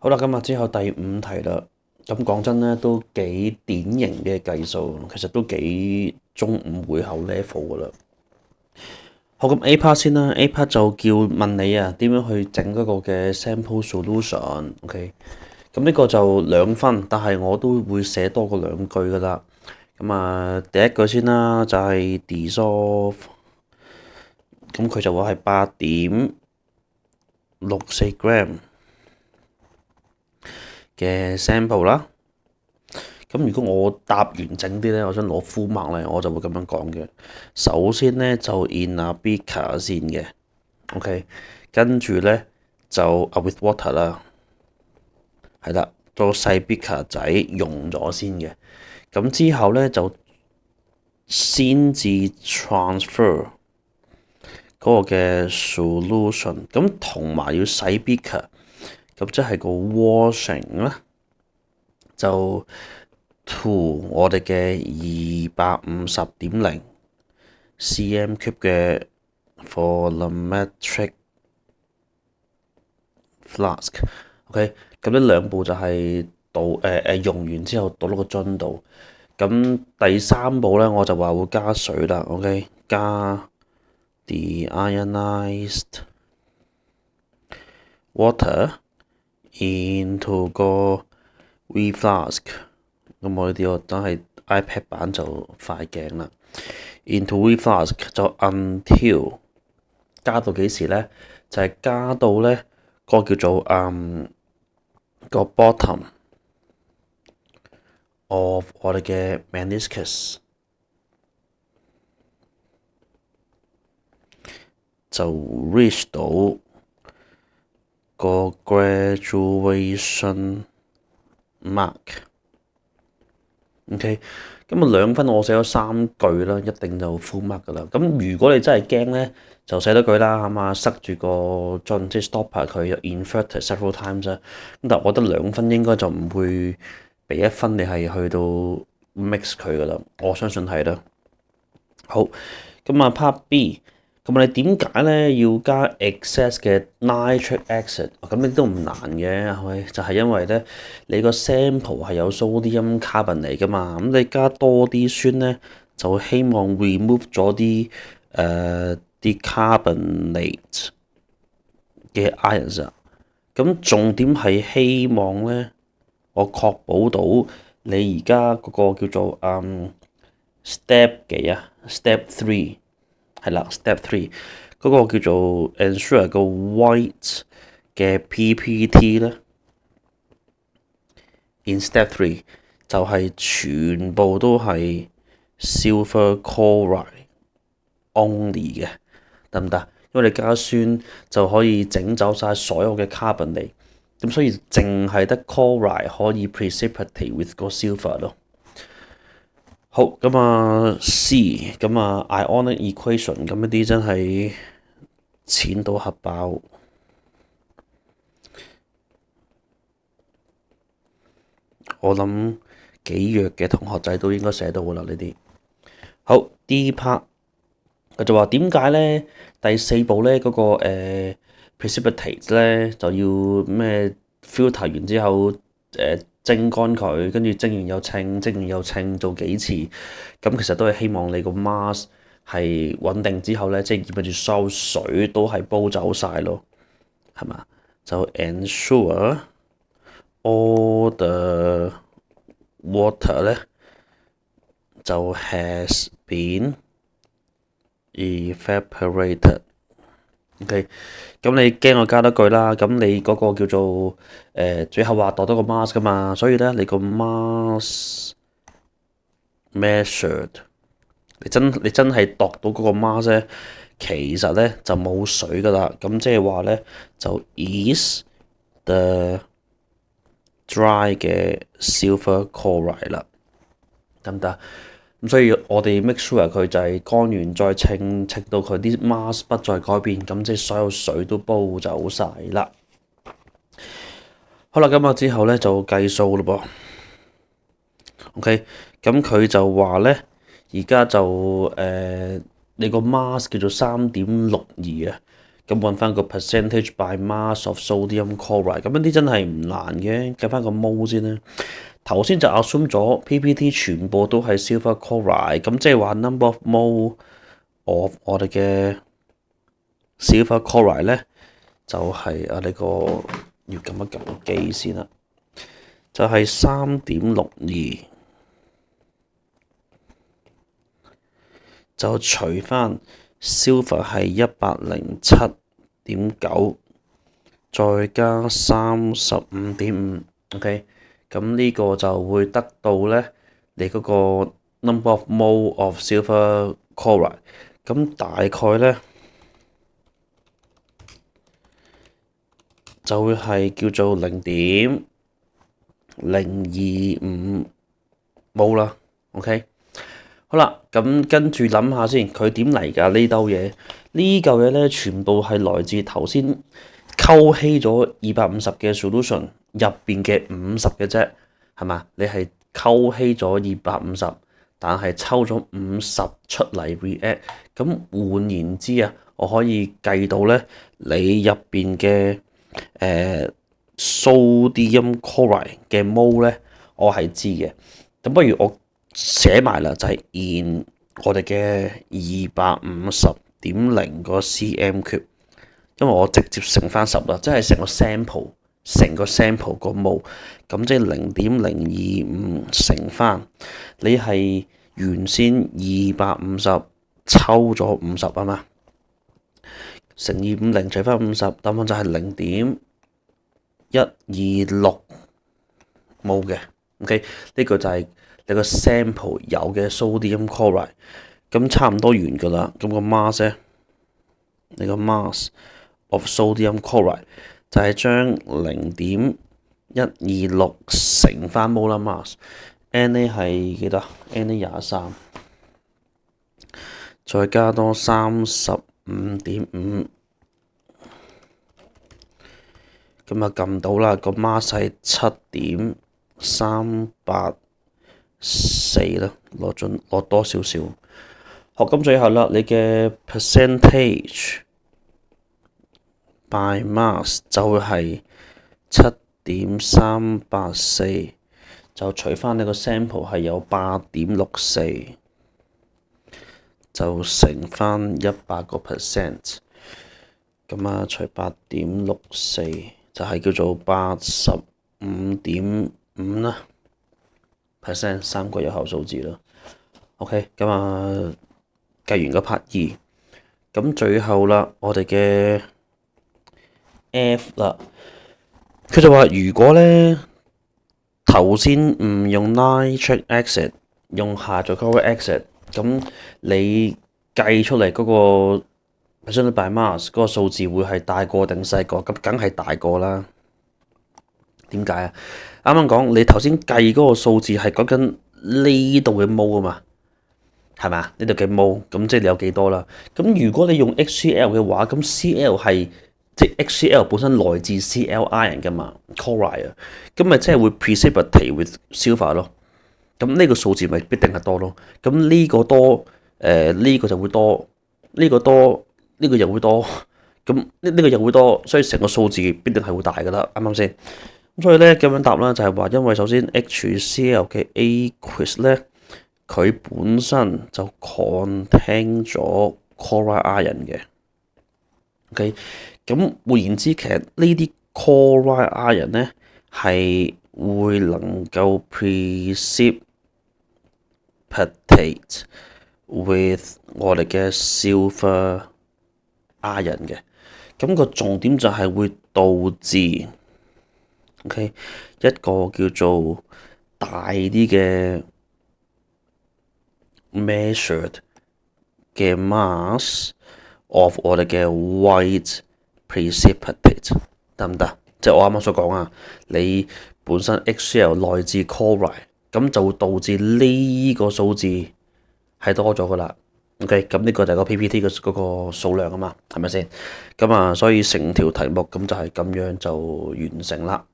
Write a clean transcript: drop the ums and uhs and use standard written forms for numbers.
好啦，今日之後第五題啦。咁講真咧，都幾典型嘅計數，其實都幾中午會考 level 噶啦。好，咁 A part 先啦，A part 就叫問你啊，點樣去整嗰個嘅 sample solution，OK？咁呢個就兩分，但係我都會寫多過兩句噶啦。咁第一句先啦，就係 dissolve，咁佢就話係8.64 gram嘅 sample 啦。咁如果我答完整啲咧，我想攞 full mark 咧，我就會咁樣講嘅。首先咧就 in a beaker 先嘅，OK，跟住咧就with water 啦，係啦，個細 beaker 仔溶咗先嘅。咁之後咧就先至 transfer 嗰個嘅 solution，咁同埋要洗 beaker，咁即係個 washing 啦，就 to 我哋嘅250.0 cm cube 嘅 volumetric flask，OK，咁呢兩步就係用完之後倒落個樽度。咁第三步咧，我就話會加水啦，OK，加 deionized water into 個 V flask。咁我呢啲我等係 iPad 版就快鏡啦。into V flask 就 until 加到幾時咧？就係加到咧個叫做個 bottom of 我哋嘅 meniscus 就 reach 到個 graduation mark。OK，咁兩分我寫咗3句啦，一定就 full mark 噶啦。咁如果你真係驚咧，就寫多句啦，係嘛，塞住個樽即係 stopper 佢 inverted several times 啦。咁但係我覺得兩分應該就唔會俾1分，你係去到 mix 佢噶啦，我相信係啦。好，咁part B。咁你點解咧要加 excess 嘅 nitric acid？咁呢都唔難嘅，係咪？就係因為咧，你個 sample 係有 sodium carbonate 㗎嘛，咁你加多啲酸咧，就希望 remove 咗啲 carbonate 嘅 ions 啊。咁重點係希望咧，我確保到你而家嗰個叫做step 幾啊？step 3。係啦 ，step 3嗰個叫做 ensure 個 white 嘅 PPT 咧，in step 3就係全部都係 silver chloride only 嘅，得唔得？因為你加酸就可以整走晒所有嘅 carbonate，咁所以淨係得 chloride 可以 precipitate with 個 silver 咯。好，咁C，咁ionic equation，咁一啲真係錢到核爆。我諗幾弱嘅同學仔都應該寫到噶啦呢啲。好 D part，佢就話點解咧？第4步咧嗰個precipitate 咧就要咩 filter 完之後蒸乾佢，跟住蒸完又稱，蒸完又稱，做幾次，咁其實都係希望你個 mask 係穩定之後咧，即係意味住所有水都係煲走晒咯，係嘛？就 ensure all the water 咧就 has been evaporated。OK，咁你驚我加多句啦，咁你嗰個叫做最後話度多個 mask 噶嘛，所以咧你個 mask measured，你真係度到嗰個 mask 咧，其實咧就冇水噶啦，咁即係話咧就 is the dry 嘅 silver chloride 啦，得唔得？咁所以我哋 make sure 佢就係乾完再稱到佢啲 mass 不再改變，咁即係所有水都煲走晒啦。好啦，咁之後咧就計數咯噃。OK，咁佢就話咧，而家就你個 mass 叫做3.62啊，咁揾翻個 percentage by mass of sodium chloride，咁一啲真係唔難嘅，計翻個 mole 先啦。頭先就 assume 咗 PPT 全部都係 silver chloride，咁即係話 number of mole of 我哋嘅 silver chloride 咧，就係呢個要撳一撳個機先啦，就係3.62，就除翻 silver 係107.9，再加35.5，OK。咁呢個就會得到咧你嗰個 number of mole of silver chloride，咁大概咧就會係叫做0.025 mole啦，OK。好啦，咁跟住諗下先，佢點嚟㗎呢兜嘢？呢嚿嘢咧全部係來自頭先溝稀咗250嘅 solution 入邊嘅50嘅啫，係嘛？你係溝稀咗250，但係抽咗50出嚟 react。咁換言之啊，我可以計到咧你入邊嘅sodium chloride 嘅 mole 咧，我係知嘅。咁不如我寫埋啦，就係 in 我哋嘅250.0個 cm3，因為我直接乘翻10啦，即係成個 sample 個 mole，咁即係0.025乘翻，你係原先250抽咗50啊嘛，乘250除翻50，答案就係0.126 mole嘅。OK， 呢個就係你個 sample 有嘅 sodium chloride， 咁差唔多完㗎啦。咁個 mass 咧，你個 mass of sodium chloride 就係將0.126乘翻 molar mass，Na 係幾多 ？Na 23，再加多35.5，咁啊撳到啦，個 mass 係7.384啦，攞多少少。好，咁最後啦，你嘅 percentage by mass 就會係7.384，就除翻你個 sample 係有8.64，就乘翻100%，咁啊除8.64就係叫做85.5啦%，三個有效數字啦。OK， 咁啊計完個 part 2，咁最後啦，我哋嘅 F 啦，佢就話如果咧頭先唔用 nitric acid， 用下載 chloric acid， 咁你計出嚟嗰個 percentage by mass 嗰個數字會係大過定細過？咁梗係大過啦。點解啊？啱啱講你頭先計嗰個數字係講緊呢度嘅 mole 啊嘛，係咪啊？呢度嘅 mole，咁即係你有幾多啦？咁如果你用 HCl 嘅話，咁 Cl 係即係 HCl 本身來自 Cl ion 㗎嘛 chloride 啊，咁咪即係會 precipitate with silver 咯。咁呢個數字咪必定係多咯。咁呢個多，呢個就會多，呢個多，呢個又會多，咁呢個又會多，所以成個數字必定係會大㗎啦。啱唔啱先？咁所以咧咁樣答啦，就係話因為首先 HCl 嘅 aqueous 咧，佢本身就 contain 咗 chloride ion 嘅。OK， 咁換言之，其實呢啲 chloride ion 咧係會能夠 precipitate with 我哋嘅 silver ion 嘅。咁個重點就係會導致 OK 一個叫做大啲嘅 measured 嘅 mass of 我哋嘅 white precipitate 得唔得？即係我啱啱所講啊，你本身 HCl 來自 chloride， 咁就會導致呢個數字係多咗噶啦。OK， 咁呢個就係個 PPT 嘅嗰個數量啊嘛，係咪先？咁啊，所以成條題目咁就係咁樣就完成啦。